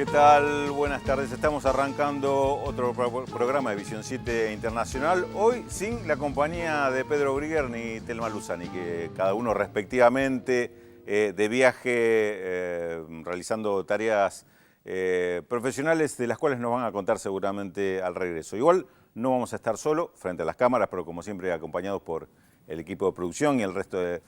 ¿Qué tal? Buenas tardes. Estamos arrancando otro programa de Visión 7 Internacional. Hoy sin la compañía de Pedro Brigger ni Telma Luzani, que cada uno respectivamente de viaje realizando tareas profesionales de las cuales nos van a contar seguramente al regreso. Igual no vamos a estar solo frente a las cámaras, pero como siempre acompañados por el equipo de producción y el resto de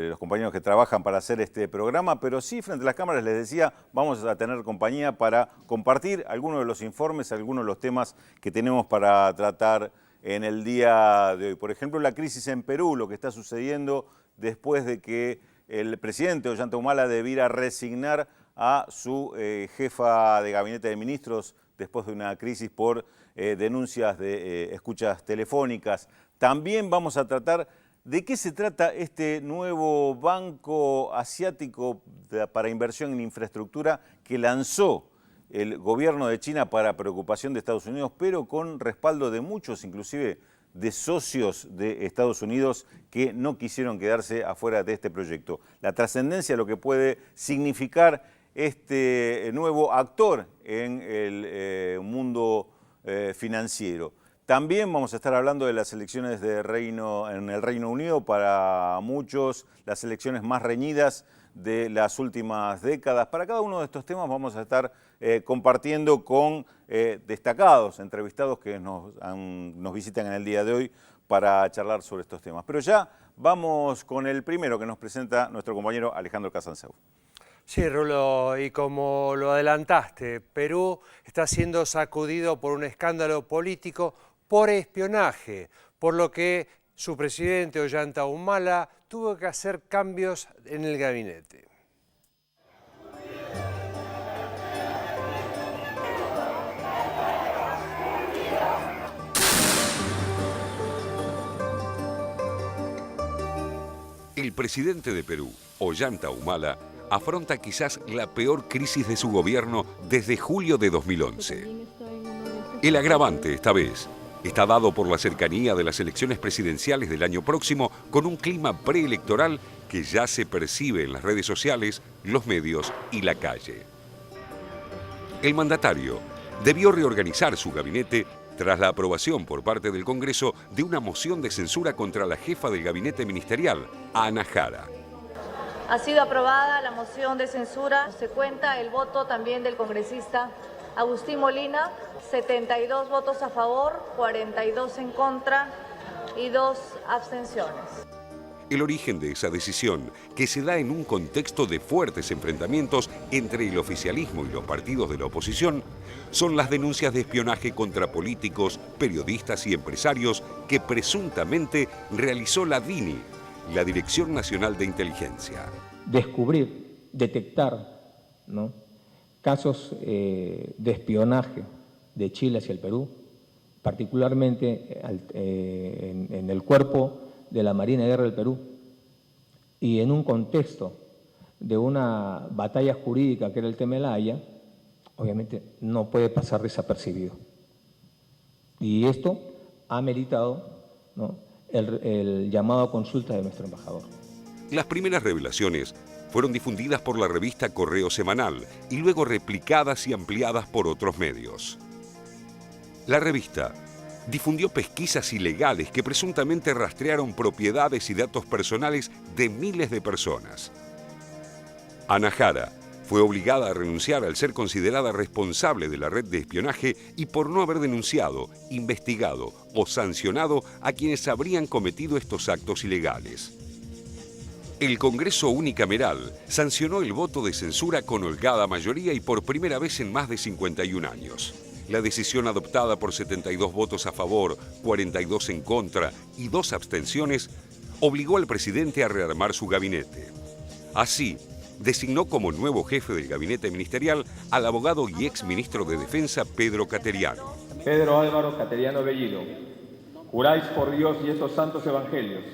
los compañeros que trabajan para hacer este programa, pero sí frente a las cámaras, les decía, vamos a tener compañía para compartir algunos de los informes, algunos de los temas que tenemos para tratar en el día de hoy. Por ejemplo, la crisis en Perú, lo que está sucediendo después de que el presidente Ollanta Humala debiera resignar a su jefa de gabinete de ministros después de una crisis por denuncias de escuchas telefónicas. También vamos a tratar de qué se trata este nuevo banco asiático para inversión en infraestructura que lanzó el gobierno de China para preocupación de Estados Unidos, pero con respaldo de muchos, inclusive de socios de Estados Unidos que no quisieron quedarse afuera de este proyecto. La trascendencia, lo que puede significar este nuevo actor en el mundo financiero. También vamos a estar hablando de las elecciones en el Reino Unido, para muchos las elecciones más reñidas de las últimas décadas. Para cada uno de estos temas vamos a estar compartiendo con destacados entrevistados que nos visitan en el día de hoy para charlar sobre estos temas. Pero ya vamos con el primero que nos presenta nuestro compañero Alejandro Casanseu. Sí, Rulo, y como lo adelantaste, Perú está siendo sacudido por un escándalo político por espionaje, por lo que su presidente Ollanta Humala tuvo que hacer cambios en el gabinete. El presidente de Perú, Ollanta Humala, afronta quizás la peor crisis de su gobierno desde julio de 2011. El agravante, esta vez, está dado por la cercanía de las elecciones presidenciales del año próximo, con un clima preelectoral que ya se percibe en las redes sociales, los medios y la calle. El mandatario debió reorganizar su gabinete tras la aprobación por parte del Congreso de una moción de censura contra la jefa del gabinete ministerial, Ana Jara. Ha sido aprobada la moción de censura. Se cuenta el voto también del congresista Agustín Molina, 72 votos a favor, 42 en contra y 2 abstenciones. El origen de esa decisión, que se da en un contexto de fuertes enfrentamientos entre el oficialismo y los partidos de la oposición, son las denuncias de espionaje contra políticos, periodistas y empresarios que presuntamente realizó la DINI, la Dirección Nacional de Inteligencia. Descubrir, detectar, ¿no?, casos de espionaje de Chile hacia el Perú, particularmente en el cuerpo de la Marina de Guerra del Perú, y en un contexto de una batalla jurídica que era el tema de la Haya, obviamente no puede pasar desapercibido. Y esto ha meritado, ¿no?, el llamado a consulta de nuestro embajador. Las primeras revelaciones fueron difundidas por la revista Correo Semanal y luego replicadas y ampliadas por otros medios. La revista difundió pesquisas ilegales que presuntamente rastrearon propiedades y datos personales de miles de personas. Ana Jara fue obligada a renunciar al ser considerada responsable de la red de espionaje y por no haber denunciado, investigado o sancionado a quienes habrían cometido estos actos ilegales. El Congreso unicameral sancionó el voto de censura con holgada mayoría y por primera vez en más de 51 años. La decisión adoptada por 72 votos a favor, 42 en contra y 2 abstenciones obligó al presidente a rearmar su gabinete. Así, designó como nuevo jefe del gabinete ministerial al abogado y exministro de Defensa Pedro Cateriano. Pedro Álvaro Cateriano Bellido, juráis por Dios y estos santos evangelios.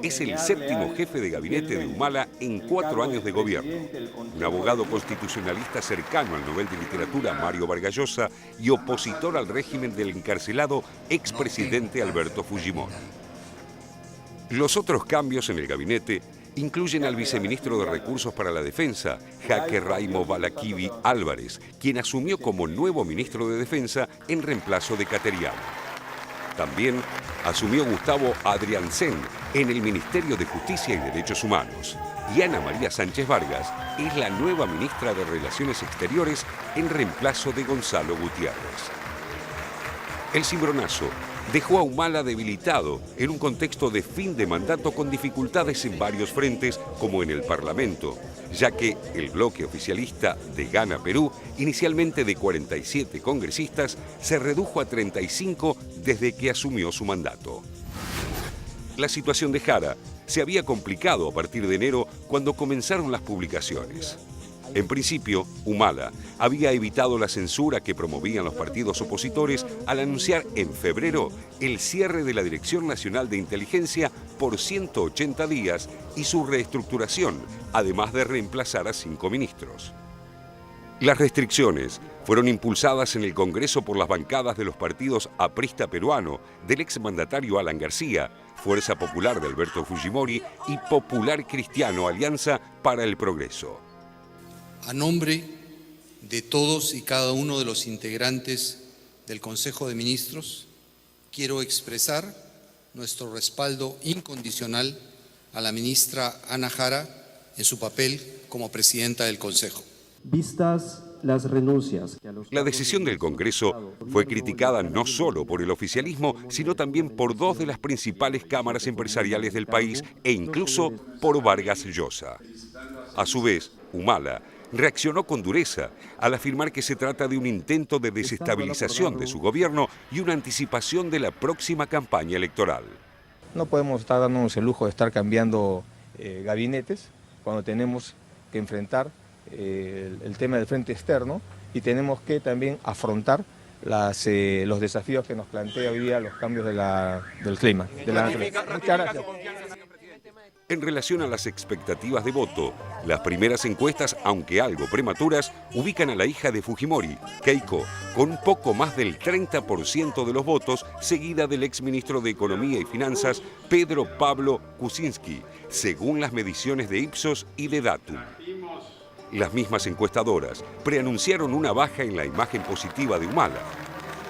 Es el séptimo jefe de gabinete de Humala en 4 años de gobierno. Un abogado constitucionalista cercano al Nobel de Literatura Mario Vargas Llosa y opositor al régimen del encarcelado expresidente Alberto Fujimori. Los otros cambios en el gabinete incluyen al viceministro de Recursos para la Defensa, Jaque Raimo Balaquivi Álvarez, quien asumió como nuevo ministro de Defensa en reemplazo de Cateriano. También asumió Gustavo Adriansen en el Ministerio de Justicia y Derechos Humanos. Y Ana María Sánchez Vargas es la nueva ministra de Relaciones Exteriores en reemplazo de Gonzalo Gutiérrez. El cimbronazo dejó a Humala debilitado en un contexto de fin de mandato con dificultades en varios frentes, como en el Parlamento, ya que el bloque oficialista de Gana Perú, inicialmente de 47 congresistas, se redujo a 35 desde que asumió su mandato. La situación de Jara se había complicado a partir de enero cuando comenzaron las publicaciones. En principio, Humala había evitado la censura que promovían los partidos opositores al anunciar en febrero el cierre de la Dirección Nacional de Inteligencia por 180 días y su reestructuración, además de reemplazar a 5 ministros. Las restricciones fueron impulsadas en el Congreso por las bancadas de los partidos Aprista Peruano, del exmandatario Alan García, Fuerza Popular de Alberto Fujimori y Popular Cristiano Alianza para el Progreso. A nombre de todos y cada uno de los integrantes del Consejo de Ministros, quiero expresar nuestro respaldo incondicional a la ministra Ana Jara en su papel como presidenta del Consejo. Vistas las renuncias. La decisión del Congreso fue criticada no solo por el oficialismo, sino también por 2 de las principales cámaras empresariales del país e incluso por Vargas Llosa. A su vez, Humala reaccionó con dureza al afirmar que se trata de un intento de desestabilización de su gobierno y una anticipación de la próxima campaña electoral. No podemos estar dándonos el lujo de estar cambiando gabinetes cuando tenemos que enfrentar el tema del frente externo y tenemos que también afrontar los desafíos que nos plantea hoy día los cambios del clima. Muchas gracias. En relación a las expectativas de voto, las primeras encuestas, aunque algo prematuras, ubican a la hija de Fujimori, Keiko, con un poco más del 30% de los votos, seguida del exministro de Economía y Finanzas, Pedro Pablo Kuczynski, según las mediciones de Ipsos y de Datum. Las mismas encuestadoras preanunciaron una baja en la imagen positiva de Humala,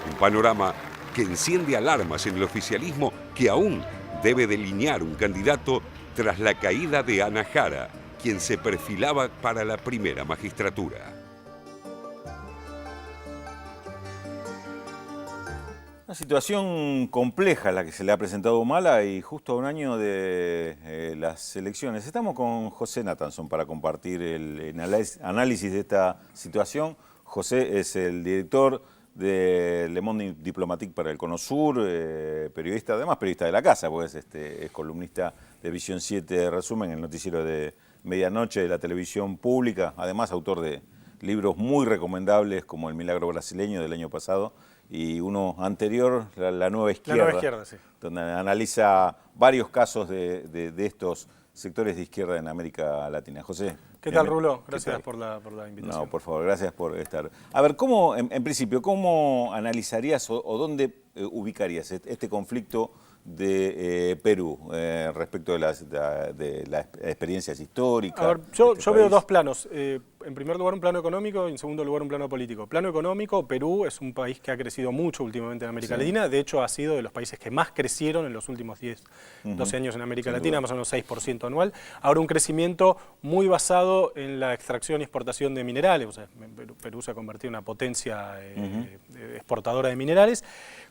un panorama que enciende alarmas en el oficialismo que aún debe delinear un candidato tras la caída de Ana Jara, quien se perfilaba para la primera magistratura. Una situación compleja la que se le ha presentado a Humala y justo a un año de las elecciones. Estamos con José Nathanson para compartir el análisis de esta situación. José es el director de Le Monde Diplomatique para el Cono Sur, periodista, además periodista de la casa, pues es columnista de Visión 7 Resumen, el noticiero de medianoche de la televisión pública, además autor de libros muy recomendables como El Milagro Brasileño del año pasado y uno anterior, La Nueva Izquierda, La Nueva Izquierda, sí, donde analiza varios casos de estos sectores de izquierda en América Latina. José. ¿Qué tal, Rulo? Gracias por la invitación. No, por favor, gracias por estar. A ver, ¿cómo, en principio, cómo analizarías o dónde ubicarías este conflicto de Perú respecto de las experiencias históricas? A ver, yo veo 2 planos. En primer lugar un plano económico y en segundo lugar un plano político. Plano económico, Perú es un país que ha crecido mucho últimamente en América Latina. De hecho, ha sido de los países que más crecieron en los últimos 10, 12 años en América Latina, más o menos 6% anual. Ahora un crecimiento muy basado en la extracción y exportación de minerales. O sea, Perú se ha convertido en una potencia exportadora de minerales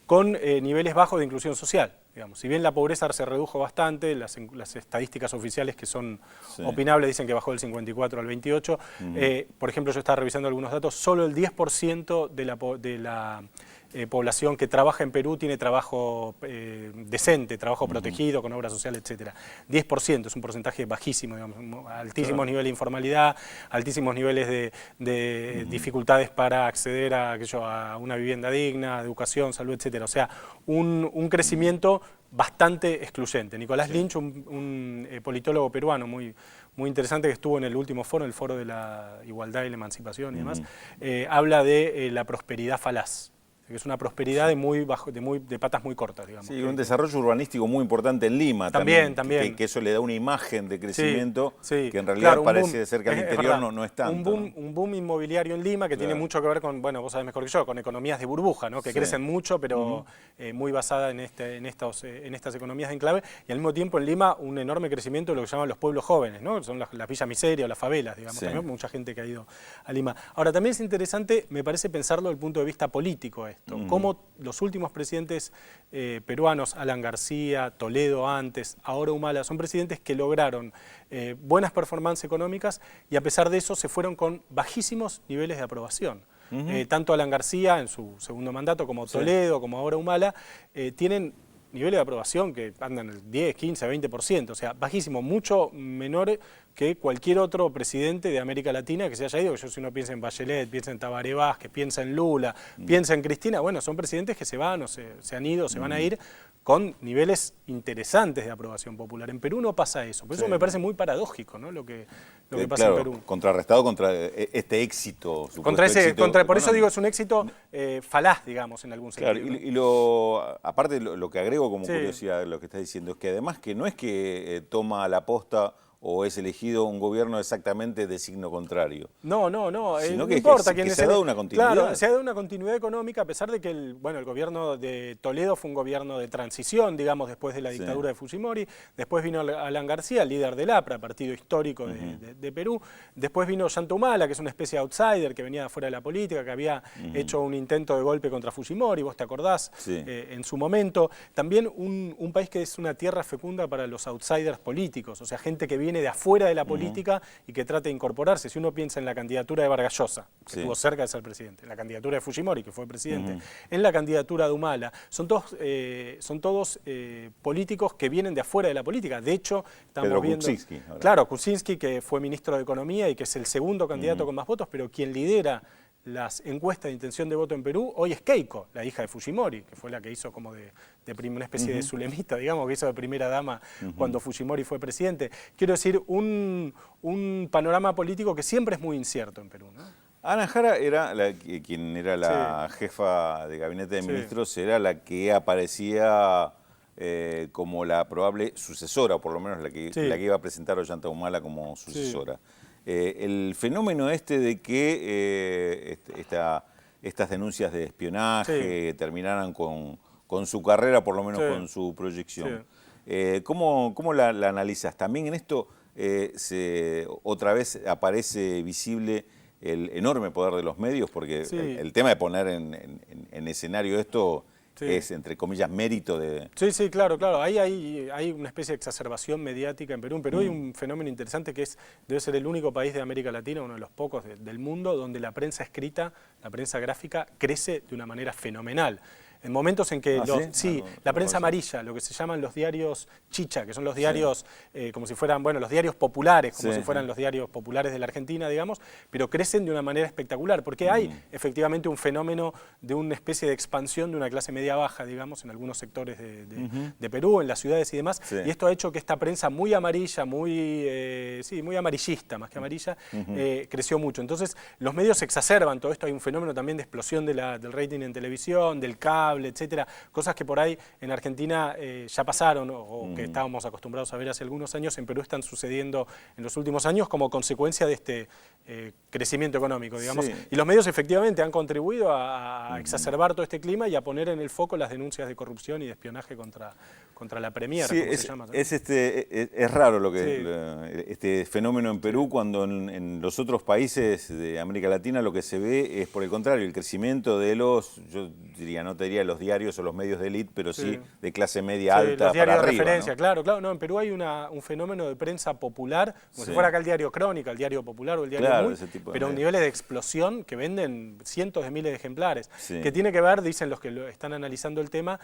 con niveles bajos de inclusión social. Digamos. Si bien la pobreza se redujo bastante, las estadísticas oficiales que son opinables dicen que bajó del 54 al 28. Por ejemplo, yo estaba revisando algunos datos, solo el 10% de la población que trabaja en Perú tiene trabajo decente, trabajo protegido, con obra social, etc. 10% es un porcentaje bajísimo, digamos, altísimos niveles de informalidad, altísimos niveles de dificultades para acceder a una vivienda digna, educación, salud, etc. O sea, un crecimiento bastante excluyente. Nicolás Lynch, un politólogo peruano muy interesante que estuvo en el último foro, el foro de la igualdad y la emancipación y demás, habla de la prosperidad falaz. que es una prosperidad de patas muy cortas, digamos. Sí, un desarrollo urbanístico muy importante en Lima también. Que eso le da una imagen de crecimiento sí, que en realidad claro, parece ser que al interior no es tanto. Un boom inmobiliario en Lima que tiene mucho que ver con, bueno, vos sabés mejor que yo, con economías de burbuja, ¿no? Que crecen mucho, pero muy basada en estas economías de enclave, y al mismo tiempo en Lima un enorme crecimiento de lo que llaman los pueblos jóvenes, ¿no? Son las villas miseria o las favelas, digamos, también mucha gente que ha ido a Lima. Ahora, también es interesante, me parece, pensarlo desde el punto de vista político esto, cómo los últimos presidentes peruanos, Alan García, Toledo antes, ahora Humala, son presidentes que lograron buenas performances económicas y a pesar de eso se fueron con bajísimos niveles de aprobación. Tanto Alan García en su segundo mandato como Toledo, como ahora Humala, tienen niveles de aprobación que andan el 10, 15, 20%, o sea, bajísimo, mucho menor que cualquier otro presidente de América Latina que se haya ido. Si uno piensa en Bachelet, piensa en Tabaré Vázquez, piensa en Lula, piensa en Cristina, bueno, son presidentes que se van o se han ido, se van a ir con niveles interesantes de aprobación popular. En Perú no pasa eso, por eso me parece muy paradójico, ¿no? lo que pasa en Perú. Contrarrestado contra este éxito. Por eso digo, es un éxito falaz, digamos, en algún sentido. Claro, ¿no? Aparte lo que agrego como curiosidad de lo que estás diciendo, es que además que no es que toma a la posta o es elegido un gobierno exactamente de signo contrario. No, sino no que importa que quién se ha dado una continuidad. Claro, se ha dado una continuidad económica, a pesar de que el gobierno de Toledo fue un gobierno de transición, digamos, después de la dictadura de Fujimori. Después vino Alan García, líder del APRA, partido histórico de Perú. Después vino Ollanta Humala, que es una especie de outsider que venía de afuera de la política, que había hecho un intento de golpe contra Fujimori, vos te acordás, en su momento. También un país que es una tierra fecunda para los outsiders políticos, o sea, gente que viene de afuera de la política y que trate de incorporarse. Si uno piensa en la candidatura de Vargas Llosa, que estuvo cerca de ser presidente, en la candidatura de Fujimori, que fue presidente, en la candidatura de Humala, son todos políticos que vienen de afuera de la política. De hecho, estamos viendo... Kuczynski, claro, Kuczynski, que fue ministro de Economía y que es el segundo candidato con más votos, pero quien lidera las encuestas de intención de voto en Perú hoy es Keiko, la hija de Fujimori, que fue la que hizo como una especie de zulemita, digamos, que hizo de primera dama cuando Fujimori fue presidente. Quiero decir, un panorama político que siempre es muy incierto en Perú, ¿no? Ana Jara era quien era la jefa de gabinete de ministros, era la que aparecía como la probable sucesora, o por lo menos la que iba a presentar a Ollanta Humala como sucesora. El fenómeno de que estas denuncias de espionaje terminaran con su carrera, por lo menos con su proyección. ¿Cómo la analizas? También en esto otra vez aparece visible el enorme poder de los medios, porque el tema de poner en escenario esto es, entre comillas, mérito de... Sí, claro. Ahí hay una especie de exacerbación mediática en Perú. En Perú hay un fenómeno interesante que debe ser el único país de América Latina, uno de los pocos del mundo, donde la prensa escrita, la prensa gráfica, crece de una manera fenomenal. En momentos en que la prensa amarilla, lo que se llaman los diarios chicha, que son los diarios como si fueran, los diarios populares, como si fueran los diarios populares de la Argentina, digamos, pero crecen de una manera espectacular, porque hay efectivamente un fenómeno de una especie de expansión de una clase media baja, digamos, en algunos sectores de Perú, en las ciudades y demás, y esto ha hecho que esta prensa muy amarilla, muy amarillista, más que amarilla, creció mucho. Entonces, los medios exacerban todo esto, hay un fenómeno también de explosión del rating en televisión, del cable, etcétera, cosas que por ahí en Argentina ya pasaron o que estábamos acostumbrados a ver hace algunos años, en Perú están sucediendo en los últimos años como consecuencia de este crecimiento económico, digamos. Y los medios efectivamente han contribuido a exacerbar todo este clima y a poner en el foco las denuncias de corrupción y de espionaje contra la Premier, como se llama. Es raro este fenómeno en Perú, cuando en los otros países de América Latina lo que se ve es, por el contrario, el crecimiento de yo diría, no te diría los diarios o los medios de élite, pero sí de clase media alta los diarios para de arriba, referencia, ¿no? Claro. No, en Perú hay un fenómeno de prensa popular, como si fuera acá el diario Crónica, el diario Popular o el diario Muy, pero niveles de explosión que venden cientos de miles de ejemplares, que tiene que ver, dicen los que están analizando el tema,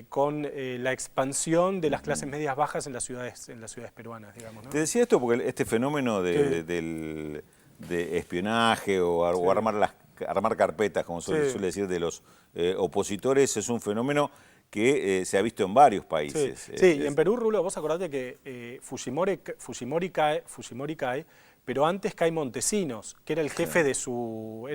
con la expansión de las clases medias bajas en las ciudades peruanas, digamos, ¿no? Te decía esto porque este fenómeno de espionaje o armar carpetas, como suele decir, de los opositores, es un fenómeno que se ha visto en varios países. En Perú, Rulo, vos acordate que Fujimori cae, pero antes cae Montesinos, que era el jefe de su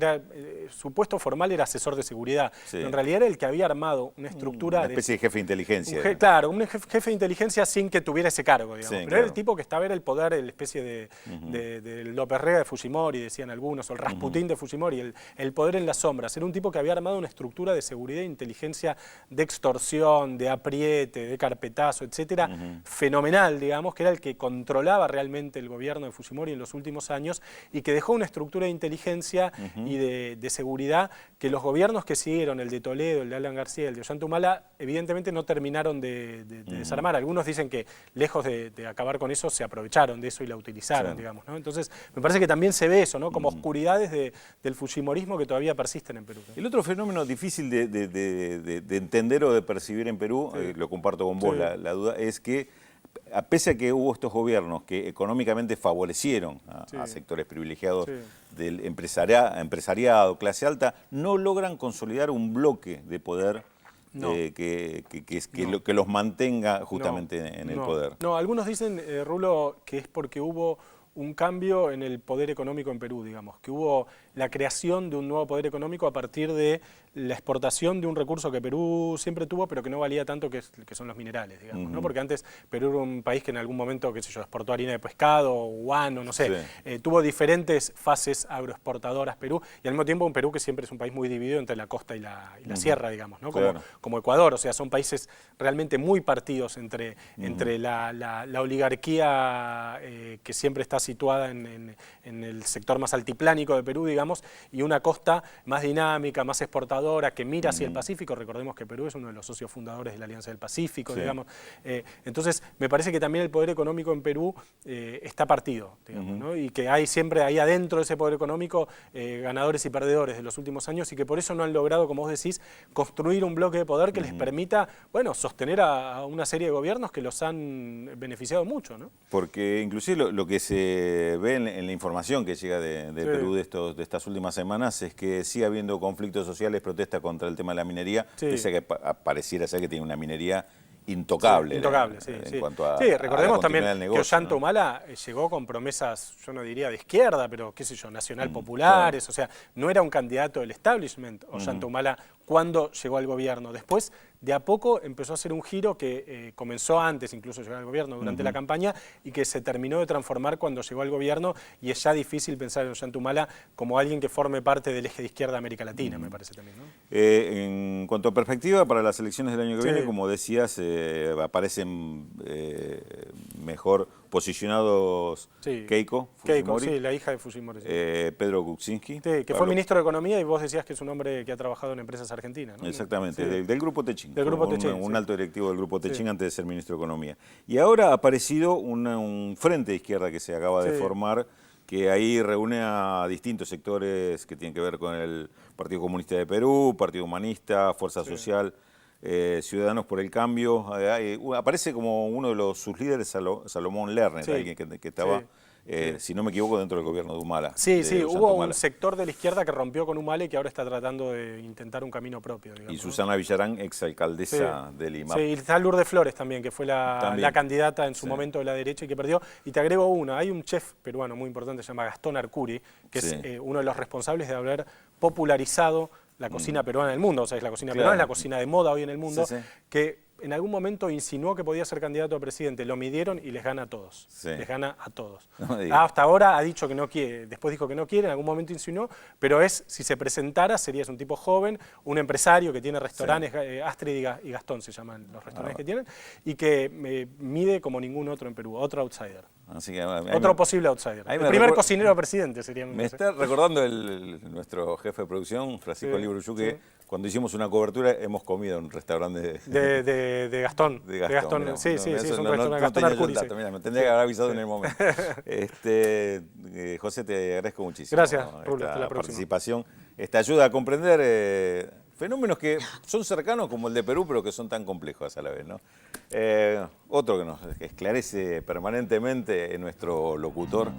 puesto formal era asesor de seguridad. Sí. En realidad era el que había armado una estructura una especie de jefe de inteligencia. Claro, un jefe de inteligencia sin que tuviera ese cargo, digamos. Sí, Pero claro. era el tipo que estaba, era el poder, la especie de López Rega de Fujimori, decían algunos, o el Rasputín de Fujimori, el poder en las sombras. Era un tipo que había armado una estructura de seguridad e inteligencia, de extorsión, de apriete, de carpetazo, etcétera, fenomenal, digamos, que era el que controlaba realmente el gobierno de Fujimori en los últimos años y que dejó una estructura de inteligencia y de seguridad que los gobiernos que siguieron, el de Toledo, el de Alan García, el de Ollanta Humala, evidentemente no terminaron de desarmar. Algunos dicen que lejos de acabar con eso, se aprovecharon de eso y la utilizaron, digamos, ¿no? Entonces, me parece que también se ve eso, ¿no? Como oscuridades del fujimorismo que todavía persisten en Perú, ¿no? El otro fenómeno difícil de entender o de percibir en Perú, lo comparto con vos la duda, es que pese a que hubo estos gobiernos que económicamente favorecieron a sectores privilegiados del empresariado, clase alta, no logran consolidar un bloque de poder que los mantenga justamente en el poder. No, algunos dicen, Rulo, que es porque hubo un cambio en el poder económico en Perú, digamos, que hubo la creación de un nuevo poder económico a partir de la exportación de un recurso que Perú siempre tuvo, pero que no valía tanto, que son los minerales, digamos, ¿no? Porque antes Perú era un país que en algún momento, qué sé yo, exportó harina de pescado, guano, no sé, tuvo diferentes fases agroexportadoras Perú, y al mismo tiempo un Perú que siempre es un país muy dividido entre la costa y la sierra, digamos, ¿no? Como Ecuador, o sea, son países realmente muy partidos entre la oligarquía que siempre está situada en el sector más altiplánico de Perú, digamos, y una costa más dinámica, más exportadora, que mira hacia el Pacífico. Recordemos que Perú es uno de los socios fundadores de la Alianza del Pacífico, digamos. Entonces, me parece que también el poder económico en Perú está partido, digamos, ¿no? Y que hay siempre ahí adentro de ese poder económico ganadores y perdedores de los últimos años y que por eso no han logrado, como vos decís, construir un bloque de poder que les permita, bueno, sostener a una serie de gobiernos que los han beneficiado mucho, ¿no? Porque inclusive lo que se ve en la información que llega de Perú de estas últimas semanas es que sigue habiendo conflictos sociales, protesta contra el tema de la minería, pese a que pareciera ser que tiene una minería intocable. En cuanto a recordemos también del negocio, que Ollanta Humala llegó con promesas, yo no diría de izquierda, pero qué sé yo, nacional populares, o sea, no era un candidato del establishment Ollanta Humala cuando llegó al gobierno. Después, de a poco, empezó a hacer un giro que comenzó antes, incluso de llegar al gobierno, durante la campaña, y que se terminó de transformar cuando llegó al gobierno, y es ya difícil pensar en Ollanta Humala como alguien que forme parte del eje de izquierda de América Latina, me parece también, ¿no? En cuanto a perspectiva, para las elecciones del año que viene, como decías, aparecen mejor posicionados Keiko Fujimori, sí, la hija de Fujimori. Pedro Kuczynski. Sí, que fue ministro de Economía y vos decías que es un hombre que ha trabajado en empresas argentinas, ¿no? Exactamente, del Grupo Techin. Del Grupo Techin, un alto directivo del Grupo Techin antes de ser ministro de Economía. Y ahora ha aparecido un frente de izquierda que se acaba de formar, que ahí reúne a distintos sectores que tienen que ver con el Partido Comunista de Perú, Partido Humanista, Fuerza Social, Ciudadanos por el Cambio. Aparece como uno de sus líderes Salomón Lerner, alguien que estaba, si no me equivoco, dentro del gobierno de Humala. Hubo un sector de la izquierda que rompió con Humala y que ahora está tratando de intentar un camino propio, digamos, y Susana Villarán, exalcaldesa de Lima. Sí, y está Lourdes Flores también, que fue la candidata en su momento de la derecha y que perdió. Y te agrego una, hay un chef peruano muy importante, se llama Gastón Arcuri, que es uno de los responsables de haber popularizado la cocina peruana en el mundo. O sea, la cocina peruana es la cocina de moda hoy en el mundo, que en algún momento insinuó que podía ser candidato a presidente, lo midieron y les gana a todos. Les gana a todos. Hasta ahora ha dicho que no quiere, después dijo que no quiere, en algún momento insinuó, pero si se presentara, sería un tipo joven, un empresario que tiene restaurantes, Astrid y Gastón se llaman los restaurantes que tienen, y que mide como ningún otro en Perú, otro outsider. Así que, otro posible outsider. El primer cocinero presidente sería. Me está recordando nuestro jefe de producción, Francisco Libruyú, que cuando hicimos una cobertura hemos comido en un restaurante de Gastón. De Gastón. Es un restaurante de Gastón Arcuri. Me tendría que haber avisado en el momento. José, te agradezco muchísimo. Gracias, Rulo, hasta la participación. Esta ayuda a comprender fenómenos que son cercanos como el de Perú, pero que son tan complejos a la vez, ¿no? Otro que nos esclarece permanentemente es nuestro locutor,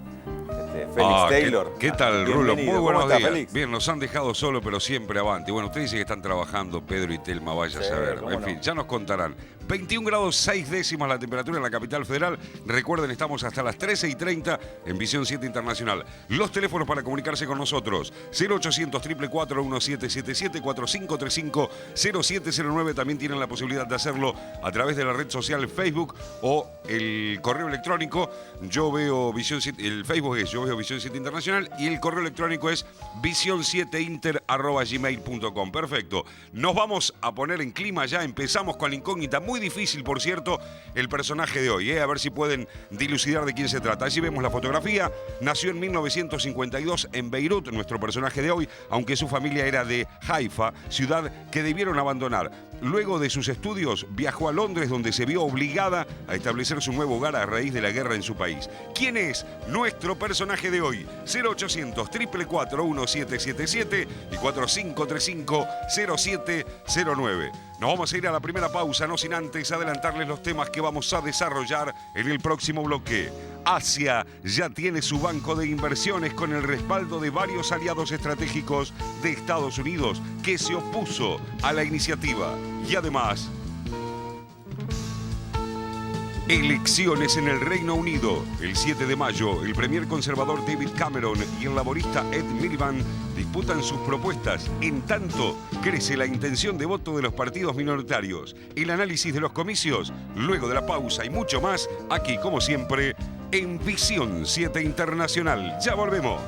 Félix Taylor. ¿Qué tal, Rulo? Bienvenido. Muy buenos ¿Cómo estás, días. Félix? Bien, nos han dejado solo, pero siempre avante. Bueno, ustedes dicen que están trabajando, Pedro y Telma, vaya a Sí, saber. cómo En no. fin, ya nos contarán. 21 grados 6 décimas la temperatura en la capital federal. Recuerden, estamos hasta las 13:30 en Visión 7 Internacional. Los teléfonos para comunicarse con nosotros: 0800 444 1777 4535 0709. También tienen la posibilidad de hacerlo a través de la red social Facebook o el correo electrónico. Yo veo Visión 7, el Facebook es Yo veo Visión 7 Internacional y el correo electrónico es vision7inter@gmail.com. Perfecto. Nos vamos a poner en clima ya. Empezamos con la incógnita. Muy difícil, por cierto, el personaje de hoy. A ver si pueden dilucidar de quién se trata. Allí vemos la fotografía. Nació en 1952 en Beirut, nuestro personaje de hoy, aunque su familia era de Haifa, ciudad que debieron abandonar. Luego de sus estudios, viajó a Londres, donde se vio obligada a establecer su nuevo hogar a raíz de la guerra en su país. ¿Quién es nuestro personaje de hoy? 0800 444 1777 y 4535 0709. Nos vamos a ir a la primera pausa, no sin antes adelantarles los temas que vamos a desarrollar en el próximo bloque. Asia ya tiene su banco de inversiones con el respaldo de varios aliados estratégicos de Estados Unidos que se opuso a la iniciativa. Y además, elecciones en el Reino Unido. El 7 de mayo, el premier conservador David Cameron y el laborista Ed Miliband disputan sus propuestas. En tanto, crece la intención de voto de los partidos minoritarios. El análisis de los comicios, luego de la pausa y mucho más, aquí como siempre, en Visión 7 Internacional. Ya volvemos.